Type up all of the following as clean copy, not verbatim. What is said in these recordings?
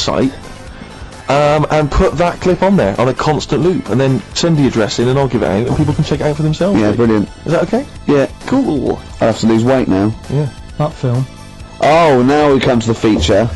website and put that clip on there on a constant loop, and then send the address in, and I'll give it out, and people can check it out for themselves. Yeah, brilliant. Is that okay? Yeah. Cool. I have to lose weight now. Yeah. That film. Oh, now we come to the feature.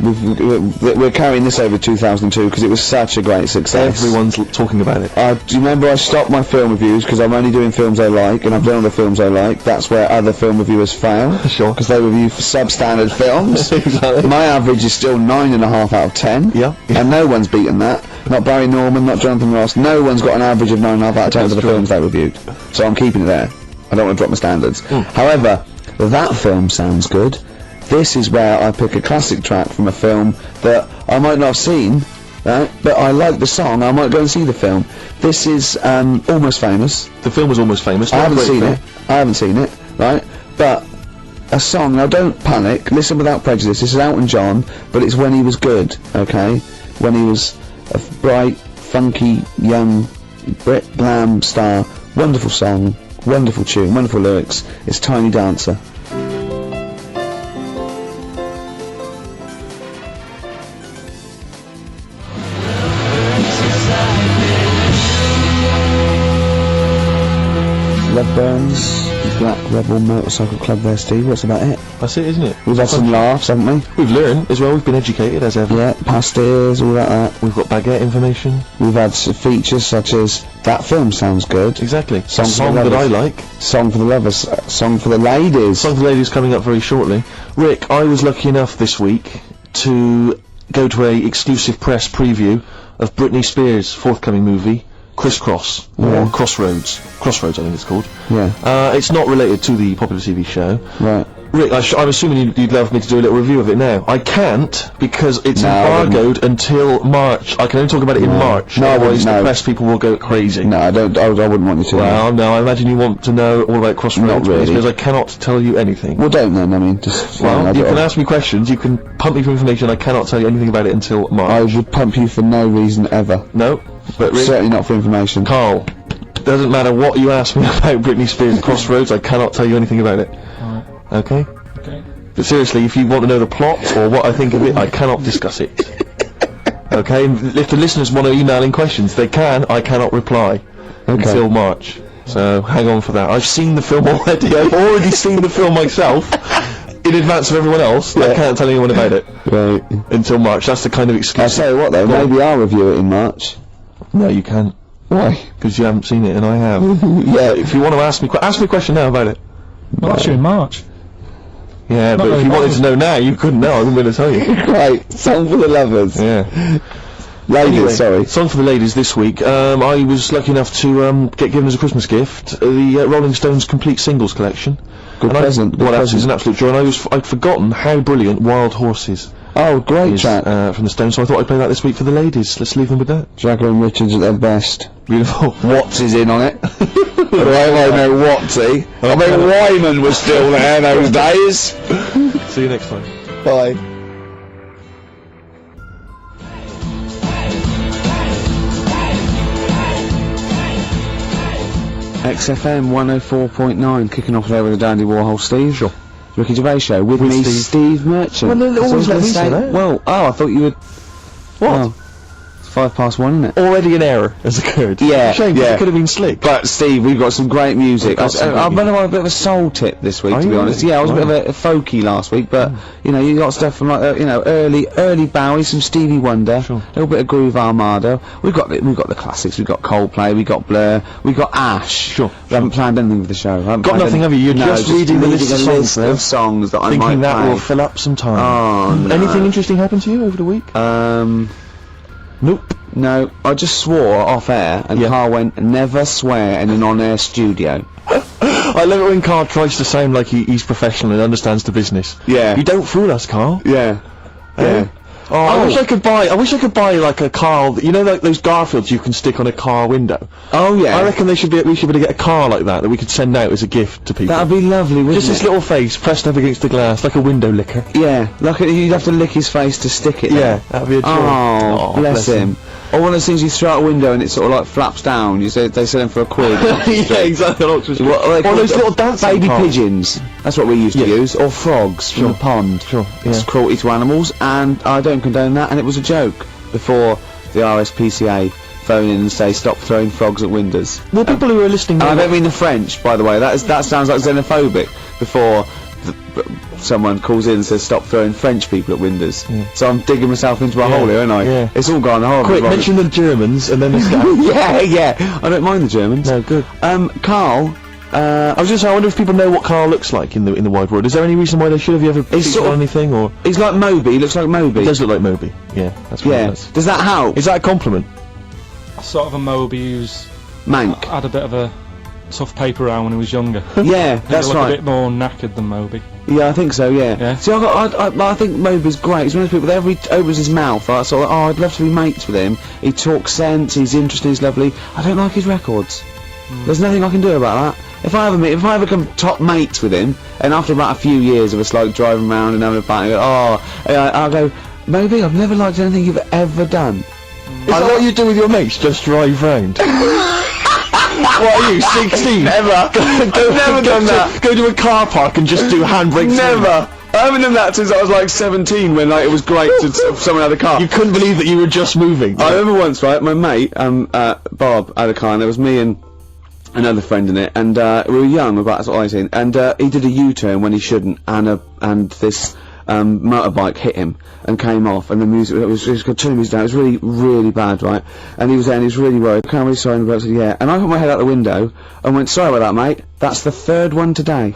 We're carrying this over 2002 because it was such a great success. Everyone's talking about it. Do you remember I stopped my film reviews because I'm only doing films I like, and I've done all the films I like. That's where other film reviewers fail. Sure. Because they review substandard films. Exactly. My average is still 9.5 out of 10. Yeah. And no one's beaten that. Not Barry Norman, not Jonathan Ross. No one's got an average of 9.5 out of 10 for the films they reviewed. So I'm keeping it there. I don't want to drop my standards. However, that film sounds good. This is where I pick a classic track from a film that I might not have seen, right? But I like the song, I might go and see the film. This is Almost Famous. The film was Almost Famous. I haven't seen it, right? But a song, now don't panic, listen without prejudice. This is Elton John, but it's when he was good, okay? When he was a bright, funky, young Brit glam star. Wonderful song, wonderful tune, wonderful lyrics. It's Tiny Dancer. Burns, Black Rebel Motorcycle Club there, Steve. What's about it? That's it, isn't it? We've had some laughs, haven't we? We've learned as well, we've been educated as ever. Yeah, pastilles, all that. We've got baguette information. We've had features such as, that film sounds good. Exactly. Song that I like. Song for the lovers. Song for the ladies. Song for the ladies coming up very shortly. Rick, I was lucky enough this week to go to a exclusive press preview of Britney Spears' forthcoming movie, Crisscross, or Crossroads, I think it's called. Yeah. It's not related to the popular TV show. Right. Rick, I'm assuming you'd love me to do a little review of it now. I can't, because it's embargoed until March. I can only talk about it in March. No, otherwise the press people will go crazy. No, I wouldn't want you to. Well, no, I imagine you want to know all about Crossroads. Not really. Because I cannot tell you anything. Well, don't then, I mean, just... Well, you can ask me questions, you can pump me for information, I cannot tell you anything about it until March. I would pump you for no reason ever. No, but Rick, certainly not for information. Carl, doesn't matter what you ask me about Britney Spears' Crossroads, I cannot tell you anything about it. Alright. Okay? Okay. But seriously, if you want to know the plot or what I think of it, I cannot discuss it. Okay? If the listeners want to email in questions, they can. I cannot reply until March. So hang on for that. I've seen the film already. I've already seen the film myself in advance of everyone else. I can't tell anyone about it until March. That's the kind of exclusive. I'll tell you what though, maybe I'll review it in March. No, you can't. Why? Because you haven't seen it and I have. Yeah. If you want to ask me a question now about it. Well, that's you in March. Yeah, but if you wanted to know now, you couldn't know. I wouldn't be able to tell you. Right, Song for the Lovers. Yeah. Ladies, anyway, sorry. Song for the ladies this week. I was lucky enough to get given as a Christmas gift the Rolling Stones complete singles collection. Good present. Well, it's an absolute joy. And I'd forgotten how brilliant Wild Horses Oh, great track. From the Stones, so I thought I'd play that this week for the ladies. Let's leave them with that. Jagger and Richards at their best. Beautiful. Watts is in on it. I know Wattsy. I mean, Wyman was still there those days. See you next time. Bye. XFM 104.9, kicking off there with the Dandy Warhol Steve. Sure. Ricky Gervais Show with me, Steve Merchant. Well, they always let me say that. Well, I thought you would... What? Well, it's 5:05, isn't it? Already an error has occurred. Yeah, Shame, it could have been slick. But Steve, we've got some great music. I've been on a bit of a soul tip this week, to be honest. Yeah, I was a bit of a folky last week, but you know, you got stuff from like early Bowie, some Stevie Wonder, a little bit of Groove Armada. We've got the classics. We've got Coldplay, we've got Blur, we've got Ash. Sure. We haven't planned anything for the show. Got nothing, have you? You're just reading the list of songs that I might play. Thinking that will fill up some time. Oh, no. Anything interesting happened to you over the week? Nope. No, I just swore off air, and Carl went, never swear in an on-air studio. I love it when Carl tries to sound like he's professional and understands the business. Yeah. You don't fool us, Carl. Yeah. Yeah. Oh, I wish I could buy like a Carl, you know, like those Garfields you can stick on a car window. Oh yeah. I reckon we should be able to get a car like that we could send out as a gift to people. That'd be lovely, wouldn't Just it? this little face pressed up against the glass, like a window licker. Yeah, like you'd have to lick his face to stick it there. Yeah, that'd be a joy. Oh, bless him. Or one of those things you throw out a window and it sort of like flaps down. They sell them for £1. Yeah, exactly. What, or those little dancing baby cars. pigeons. That's what we used to use. Or frogs from the pond. Sure, That's yeah. cruelty to animals, and I don't condone that, and it was a joke before the RSPCA phone in and say stop throwing frogs at windows. Well, people who are listening... And I don't mean the French, by the way. That sounds like xenophobic. Before someone calls in and says stop throwing French people at windows. So I'm digging myself into a hole here, aren't I? Yeah. It's all gone horrible. Quick, wrong. mention the Germans, and then this guy. yeah. I don't mind the Germans. No, good. Carl. I was just saying, I wonder if people know what Carl looks like in the wide world. Is there any reason why they should? Have you ever He's sort on anything, or he's like Moby. He looks like Moby. he does look like Moby? Yeah, that's what he does. Does that help? Is that a compliment? Sort of a Moby who's Mank. had a bit of a tough paper round when he was younger. Yeah, that's He'll look right. a bit more knackered than Moby. Yeah, I think so. Yeah. Yeah. See, I think Moby's great. He's one of those people that every opens his mouth, I sort of, oh, I'd love to be mates with him. He talks sense. He's interesting. He's lovely. I don't like his records. There's nothing I can do about that. If I ever become top mates with him, and after about a few years of us like driving around and having a party, I'll go, Moby, I've never liked anything you've ever done. Is that what you do with your mates? Just drive round? What are you, 16? Never. Never done that. Go to a car park and just do handbrakes. Never. I haven't done that since I was like 17, when like it was great to someone had a car. You couldn't believe that you were just moving. I remember once, right, my mate, Bob, had a car, and there was me and another friend in it, and we were young, about sort of 18, and he did a U-turn when he shouldn't, and this motorbike hit him and came off, and the music, it was going to turn music down. It was really, really bad, right? And he was there, and he was really worried. I'm really sorry. And I said, yeah. And I put my head out the window and went, sorry about that, mate. That's the third one today.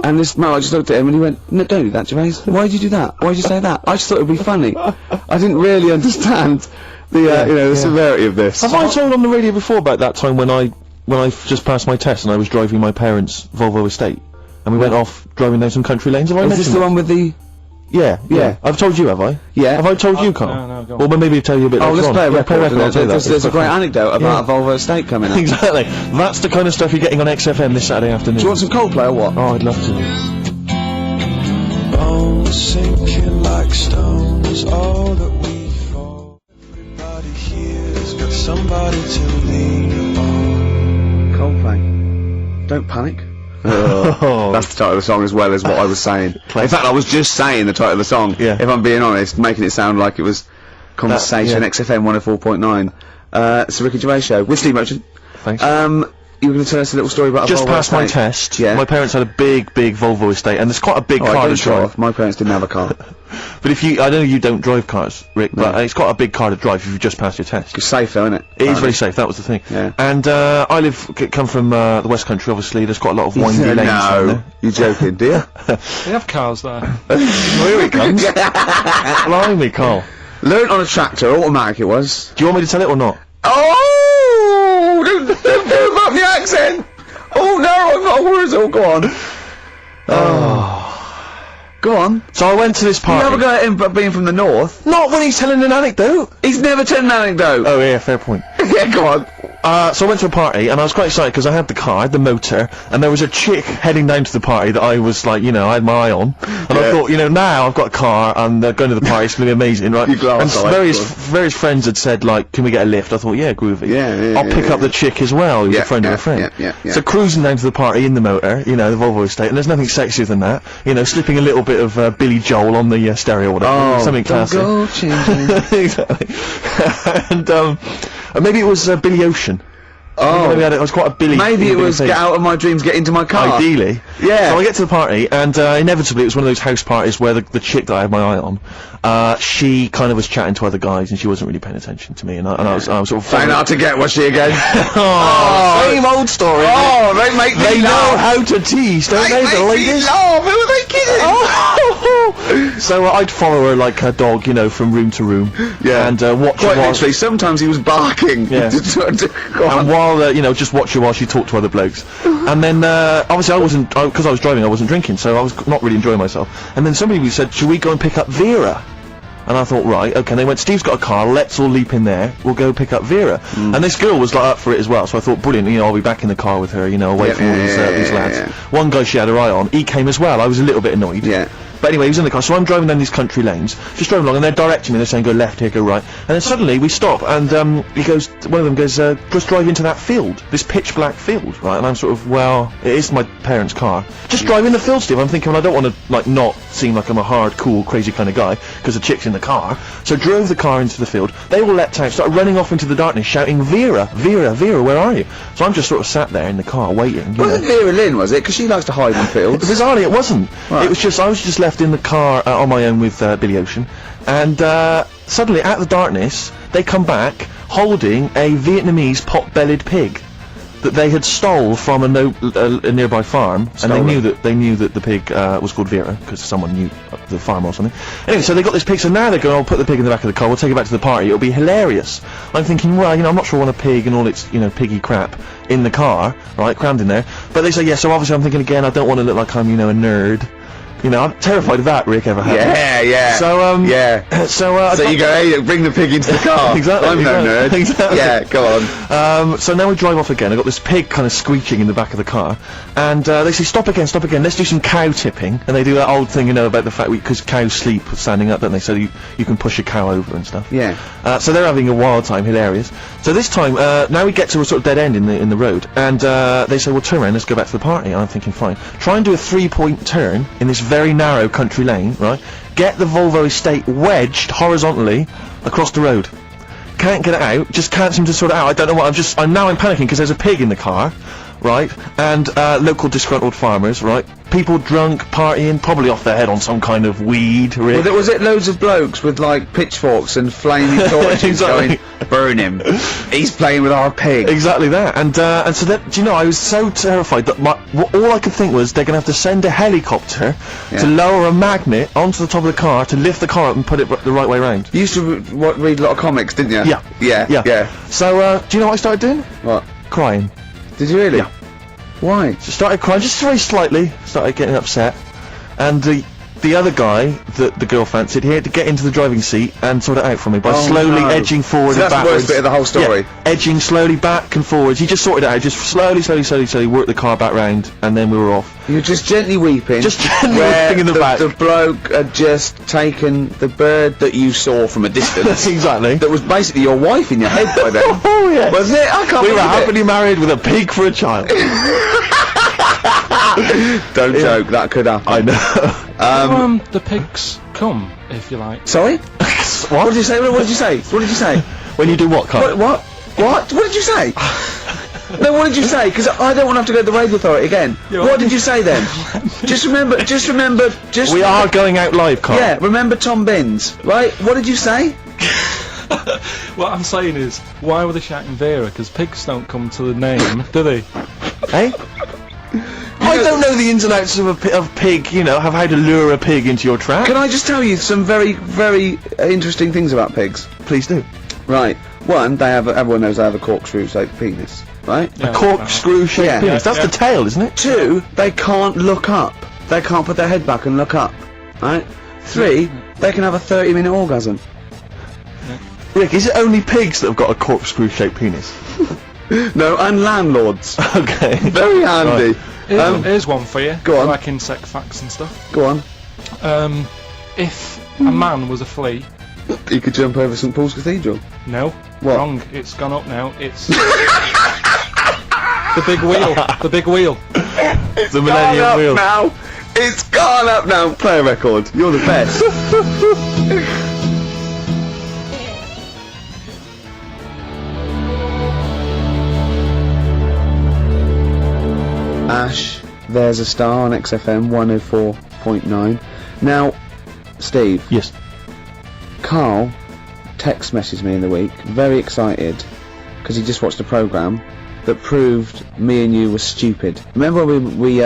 And this motorbike just looked at him and he went, no, don't do that, Gervais. Why did you do that? Why did you say that? I just thought it would be funny. I didn't really understand the severity of this. Have I told on the radio before about that time when I just passed my test and I was driving my parents' Volvo estate, and we went off driving down some country lanes? Have I Is mentioned this the that? one with the... Yeah. I've told you, have I? Yeah. Have I told you, Carl? No, go on. Well, maybe I'll tell you a bit Oh, later let's on. play a Yeah, record. I'll tell you that. There's a great anecdote about a Volvo estate coming up. Do Exactly. That's the kind of stuff you're getting on XFM this Saturday afternoon. you want some Coldplay or what? Oh, I'd love to. Bones sinking like stones, all that we fall. Everybody here's got somebody to lean on. Coldplay. Don't panic. Oh. That's the title of the song as well as what I was saying. In fact, I was just saying the title of the song, Yeah. if I'm being honest, making it sound like it was Conversation, yeah. XFM 104.9. It's a Ricky Gervais show with Steve Merchant. Thanks. You were going to tell us a little story about Just a Volvo passed my estate. test. Yeah. My parents had a big Volvo estate, and it's quite a big Oh, car I to don't drive. drive. My parents didn't have a car. But I know you don't drive cars, Rick, No. but it's quite a big car to drive if you've just passed your test. It's safe though, isn't it? It is very safe, that was the thing. Yeah. And I come from the West Country, obviously. There's quite a lot of windy lanes down No, there. you're joking, do you? They have cars there. Here it comes. Blimey, Carl. Learned on a tractor, automatic it was. Do you want me to tell it or not? Oh! Don't do about the accent! Oh no, I'm not a Wurzel, go on. Go on. So I went to this You party. have a go at him but being from the north. Not when he's telling an anecdote. He's never told an anecdote. Oh yeah, fair point. Yeah, go on. So I went to a party, and I was quite excited because I had the car, I had the motor, and there was a chick heading down to the party that I was like, I had my eye on. And I thought, now I've got a car, and going to the party, it's going to be amazing, right? You glass And eye, various friends had said, like, can we get a lift? I thought, yeah, groovy. Yeah, I'll pick up the chick as well, who's a friend of a friend. Yeah. So cruising down to the party in the motor, the Volvo estate, and there's nothing sexier than that. Slipping a little bit of Billy Joel on the stereo or whatever. Something classic. Go changing. Exactly. And maybe it was Billy Ocean. Oh. Maybe it was quite a Billy. Maybe it was thing. get out of my dreams, get into my car. Ideally. Yeah. So I get to the party, and inevitably it was one of those house parties where the chick that I had my eye on, she kind of was chatting to other guys, and she wasn't really paying attention to me, and I was sort of... Saying how to get, was she again? Same old story. Oh, they make me They know laugh. how to tease, don't They they, the make me ladies? laugh. Who are they kidding? So I'd follow her like a dog, from room to room. Yeah. And watch Quite her while... literally, sometimes he was barking. Yeah. Go on. And while, just watch her while she talked to other blokes. And then, obviously because I was driving, I wasn't drinking, so I was not really enjoying myself. And then somebody said, should we go and pick up Vera? And I thought, right, okay. And they went, Steve's got a car, let's all leap in there, we'll go pick up Vera. And this girl was like up for it as well, so I thought, brilliant, I'll be back in the car with her, away from all these lads. Yeah. One guy she had her eye on, he came as well. I was a little bit annoyed. Yeah. But anyway, he was in the car, so I'm driving down these country lanes, just driving along, and they're directing me, they're saying go left here, go right, and then suddenly we stop, and one of them goes, just drive into that field, this pitch black field, right, and I'm sort of, well, it is my parents' car. Just drive in the field, Steve. I'm thinking, well, I don't want to, like, not seem like I'm a hard, cool, crazy kind of guy, because the chick's in the car, so drove the car into the field, they all leapt out, started running off into the darkness, shouting, Vera, Vera, Vera, where are you? So I'm just sort of sat there in the car, waiting, you Wasn't know. Vera Lynn, was it? Because she likes to hide in fields. Bizarrely, it wasn't. Right. It was just, I was just left in the car on my own with Billy Ocean, and suddenly, out of the darkness, they come back holding a Vietnamese pot-bellied pig that they had stole from a nearby farm, and they knew that the pig was called Vera because someone knew the farm or something. Anyway, so they got this pig. So now they're going, "I'll put the pig in the back of the car. We'll take it back to the party. It'll be hilarious." I'm thinking, well, you know, I'm not sure I want a pig and all its, you know, piggy crap in the car, right, crammed in there. But they say, yeah. So obviously, I'm thinking again, I don't want to look like I'm, you know, a nerd. You know, I'm terrified of that, Rick, ever happened. Yeah. So, yeah. So you go, hey, bring the pig into the car. Exactly. I'm no nerd. Exactly. Yeah, go on. So now we drive off again. I got this pig kind of screeching in the back of the car, and they say, stop again, let's do some cow tipping. And they do that old thing, you know, about the fact because cows sleep standing up, don't they? So you can push a cow over and stuff. Yeah. So they're having a wild time, hilarious. So this time, now we get to a sort of dead end in the road, and they say, well, turn around, let's go back to the party. And I'm thinking, fine. Try and do a 3-point turn in this very narrow country lane, right? Get the Volvo estate wedged horizontally across the road. Can't get it out, just can't seem to sort it out. I don't know what, I'm panicking because there's a pig in the car, right? And local disgruntled farmers, right? People drunk, partying, probably off their head on some kind of weed, Rick. Was it loads of blokes with, like, pitchforks and flaming torches Exactly. going, burn him, he's playing with our pig. Exactly that, and so that, do you know, I was so terrified that all I could think was they're gonna have to send a helicopter to lower a magnet onto the top of the car to lift the car up and put it the right way round. You used to read a lot of comics, didn't you? Yeah. So, do you know what I started doing? What? Crying. Did you really? Yeah. Why? So started crying, just very slightly, started getting upset, and the other guy that the girl fancied, he had to get into the driving seat and sort it out for me by slowly edging forward So and that's the backwards. worst bit of the whole story. Yeah, edging slowly back and forwards. He just sorted it out, just slowly worked the car back round, and then we were off. You're just gently weeping. Just gently where weeping in the back. The bloke had just taken the bird that you saw from a distance. Exactly. That was basically your wife in your head by then. Oh yeah. Was it? I can't We were believe it. happily married with a pig for a child. Don't joke, that could happen. I know. The pigs come, if you like. Sorry? What? What did you say? What did you say? What did you say? When you do what, Carl? What? What did you say? No, what did you say? Because I don't want to have to go to the radio authority again. What did you say then? Just remember. We are going out live, Carl. Yeah, remember Tom Binns, right? What did you say? What I'm saying is, why were they shouting Vera? Because pigs don't come to the name, do they? Eh? I don't know the ins and outs of pig, you know, how to lure a pig into your trap. Can I just tell you some very, very interesting things about pigs? Please do. Right. One, everyone knows they have a corkscrew-shaped penis, right? Yeah, A corkscrew-shaped Yeah. penis. That's Yeah. the tail, isn't it? Two, they can't look up. They can't put their head back and look up, right? Three, they can have a 30-minute orgasm. Rick, is it only pigs that have got a corkscrew-shaped penis? No, and landlords. Okay. Very handy. Here's one for you. Go on. Like insect facts and stuff. Go on. If a man was a flea, You could jump over St Paul's Cathedral. no, What? wrong. It's gone up now. It's the big wheel. The big wheel. The Millennium Wheel. Now. It's gone up now. Play a record. You're the best. Ash, there's a star on XFM 104.9. Now, Steve, Yes. Carl text messaged me in the week, very excited, because he just watched a programme that proved me and you were stupid. Remember when we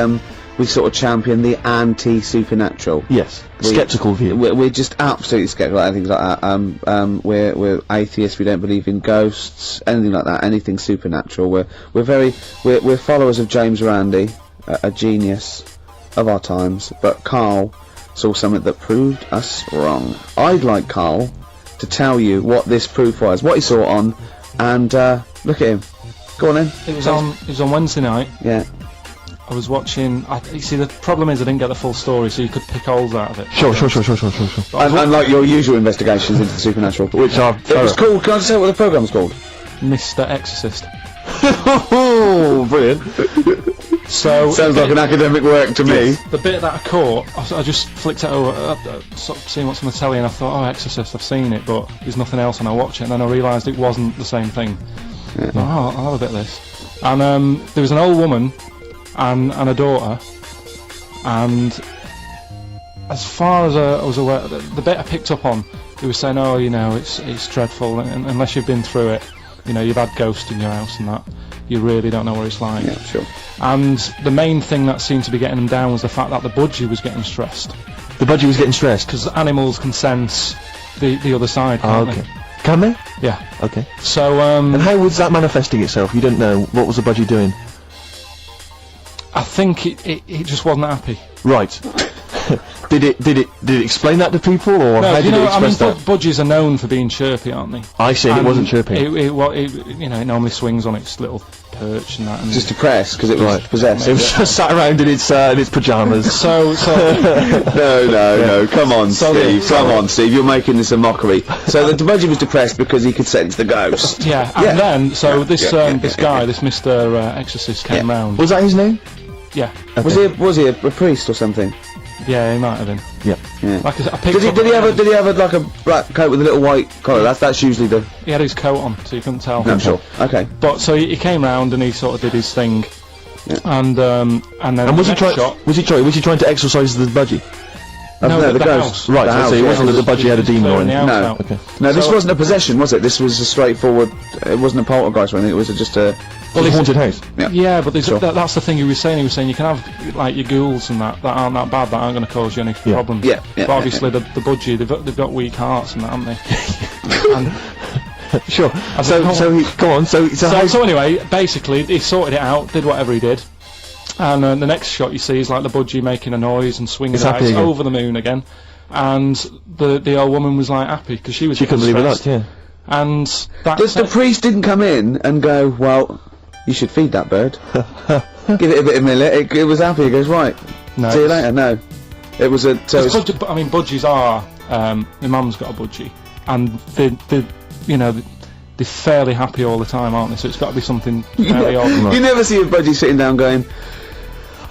sort of championed the anti-supernatural? Yes. Skeptical view. We're just absolutely skeptical about things like that. We're atheists. We don't believe in ghosts, anything like that. Anything supernatural. We're followers of James Randi, a genius of our times. But Carl saw something that proved us wrong. I'd like Carl to tell you what this proof was, what he saw it on, and look at him. Go on then. It was on Wednesday night. Yeah. I was watching. You see, the problem is I didn't get the full story, so you could pick holes out of it. Sure. Unlike your usual investigations into the supernatural. Which are It was called, can I just say what the programme's called? Mr. Exorcist. Oh, brilliant. So Sounds like an academic work to me. the bit that I caught, I just flicked it over, sort of seeing what's on the telly, and I thought, oh, Exorcist, I've seen it, but there's nothing else, and I watch it, and then I realised it wasn't the same thing. Yeah. I thought, oh, I'll have a bit of this. And there was an old woman and a daughter, and as far as I was aware, the bit I picked up on, they were saying, oh, you know, it's dreadful, and unless you've been through it, you know, you've had ghosts in your house and that, you really don't know what it's like. Yeah, sure. And the main thing that seemed to be getting them down was the fact that the budgie was getting stressed. The budgie was getting stressed. Because animals can sense the other side, can't okay. they? Can they? Yeah. Okay. So, And how was that manifesting itself? You didn't know. What was the budgie doing? I think it just wasn't happy. Right. Did it explain that to people, or No, how did it express that? budgies are known for being chirpy, aren't they? I said it wasn't chirping. It normally swings on its little perch and that. And Just depressed because it was possessed. It was just sat around in its pyjamas. so No, come on, So Steve, the- come on, Steve, you're making this a mockery. So the budgie was depressed because he could sense the ghost. yeah, and then this guy, this Mr. Exorcist came round. Was that his name? Yeah, Was he a priest or something? yeah, he might have been. Yeah. Yeah. Like I picked Did up he have like a black coat with a little white collar? That's usually the. He had his coat on, so you couldn't tell. No, sure. Okay. But so he came round and he sort of did his thing, and then And was he trying? Was he trying to exorcise the budgie? No, the the ghost. house. Right. The So house, it yeah. wasn't that the budgie had a demon or Clearing the anything. house No. out. Okay. No, this So- wasn't a possession, was it? This was a straightforward. It wasn't a poltergeist or anything. It was just a. Well, the haunted house. Yeah, but Sure. that's the thing he was saying. He was saying you can have like your ghouls and that aren't that bad, that aren't going to cause you any problems. Yeah, yeah, But obviously the budgie, they've got weak hearts and that, haven't they? And Sure. don't So he go on. so anyway, basically he sorted it out, did whatever he did, and the next shot you see is like the budgie making a noise and swinging It's it happy again. over the moon again, and the old woman was like happy because she was She couldn't getting believe it. stressed. Yeah. And that's The priest didn't come in and go, well, you should feed that bird. Give it a bit of millet. It was happy. He goes, right. No, See you it's- later. No. It was a. So it's, budgies are. My mum's got a budgie, and they're fairly happy all the time, aren't they? So it's got to be something very odd. you never see a budgie sitting down going,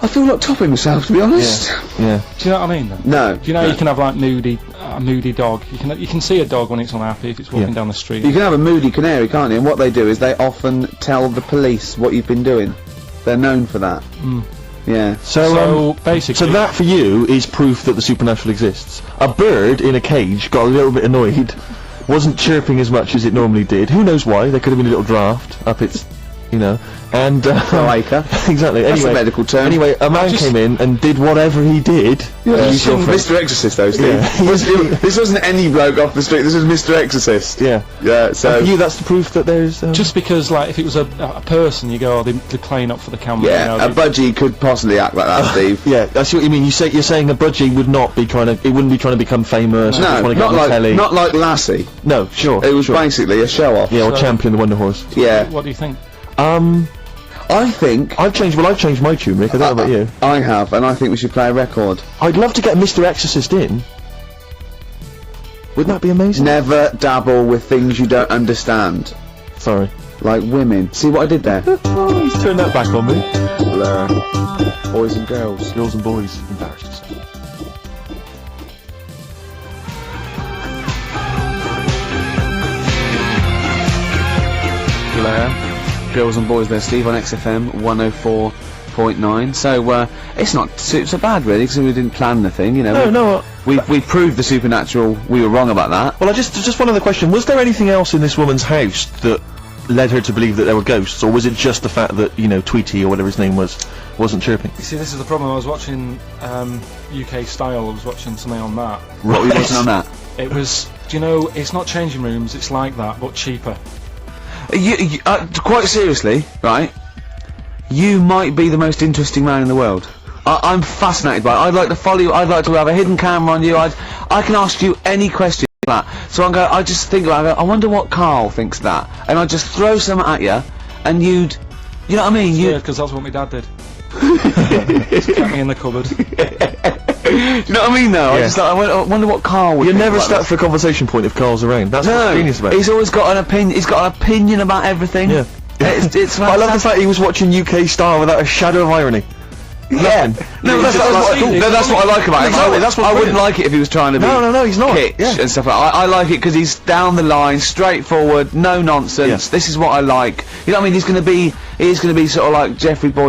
I feel like topping myself, to be honest. Yeah. Do you know what I mean? Then? No. Do you know you can have like a moody dog? You can see a dog when it's unhappy if it's walking down the street. You can have a moody canary, can't you? And what they do is they often tell the police what you've been doing. They're known for that. Yeah. So basically, So that for you is proof that the supernatural exists. A bird in a cage got a little bit annoyed, wasn't chirping as much as it normally did. Who knows why? There could have been a little draft up its, and Cloaca. Exactly. That's Anyway, a medical term. Anyway, a man came in and did whatever he did. You've seen Mr. Exorcist, though, Steve. Yeah. This wasn't any bloke off the street. This was Mr. Exorcist. Yeah. Yeah. And So. for you, that's the proof that there's. just because like if it was a person, you go, they're playing up for the camera. Yeah. A budgie could possibly act like that, Steve. Yeah, that's what you mean. You're saying a budgie would not be trying to. It wouldn't be trying to become famous. No, want to get not on the telly. like Lassie. No, sure. It was sure. basically a show off. Yeah, or So- Champion the Wonder Horse. Yeah. What do you think? I think. I've changed my tune, Rick. I don't know about you. I have, and I think we should play a record. I'd love to get Mr. Exorcist in. Wouldn't that be amazing? Never dabble with things you don't understand. Sorry. Like women. See what I did there? He's turned that back on me. Blur. Boys and girls. Girls and boys. Embarrassed to say. Blur. Girls and boys there, Steve, on XFM 104.9. So, it's not so bad, really, because we didn't plan the thing, No. We proved the supernatural. We were wrong about that. Well, just one other question. Was there anything else in this woman's house that led her to believe that there were ghosts, or was it just the fact that Tweety or whatever his name wasn't chirping? You see, this is the problem. I was watching UK Style. I was watching something on that. What were you watching on that? It was. Do you know? It's not changing rooms. It's like that, but cheaper. Quite seriously, right? You might be the most interesting man in the world. I'm fascinated by it. I'd like to follow you. I'd like to have a hidden camera on you. I can ask you any question like that. So I just think about it. I wonder what Carl thinks of that, and I just throw something at you, and you know what I mean? Yeah, because that's what my dad did. Kept me in the cupboard. Do you know what I mean, though? I Yeah. just like, I wonder what Carl would You're think never about stuck this. for a conversation point if Carl's around. That's No, what's genius about it. he's always got an opinion. He's got an opinion about everything. Yeah. It's I love the fact he was watching UK Star without a shadow of irony. Yeah. No, that's what I like about him. Exactly, that's what's I wouldn't brilliant. like it if he was trying to be No, he's not. kitsch Yeah. and stuff like that. I like it because he's down the line, straightforward, no nonsense. Yeah. This is what I like. You know what I mean? He's going to be sort of like Jeffrey Boy